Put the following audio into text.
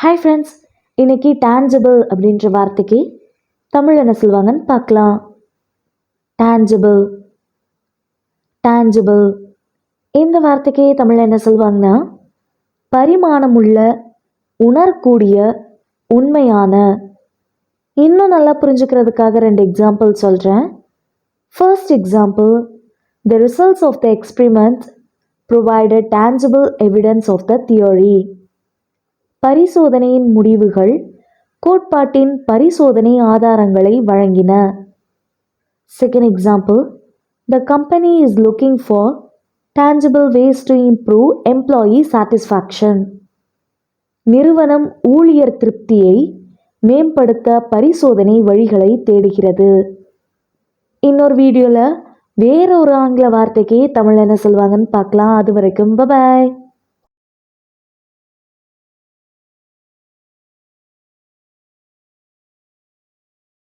Hi friends, இன்னைக்கு tangible அப்படின்ற வார்த்தைக்கு தமிழ் என்ன சொல்லுவாங்கன்னு பார்க்கலாம். டேஞ்சபிள் டேஞ்சபிள் இந்த வார்த்தைக்கு தமிழ் என்ன சொல்லுவாங்கன்னா பரிமாணமுள்ள, உணரக்கூடிய, உண்மையான. இன்னும் நல்லா புரிஞ்சுக்கிறதுக்காக 2 எக்ஸாம்பிள் சொல்கிறேன். First example, the results of the experiment provided tangible evidence of the theory. பரிசோதனையின் முடிவுகள் கோட்பாட்டின் பரிசோதனை ஆதாரங்களை வழங்கின. Second example, the company is looking for tangible ways to improve employee satisfaction. நிறுவனம் ஊழியர் திருப்தியை மேம்படுத்த பரிசோதனை வழிகளை தேடுகிறது. இன்னொரு வீடியோவில் வேற ஒரு ஆங்கில வார்த்தைக்கு தமிழ் என்ன சொல்லுவாங்கன்னு பார்க்கலாம். அது வரைக்கும் பை.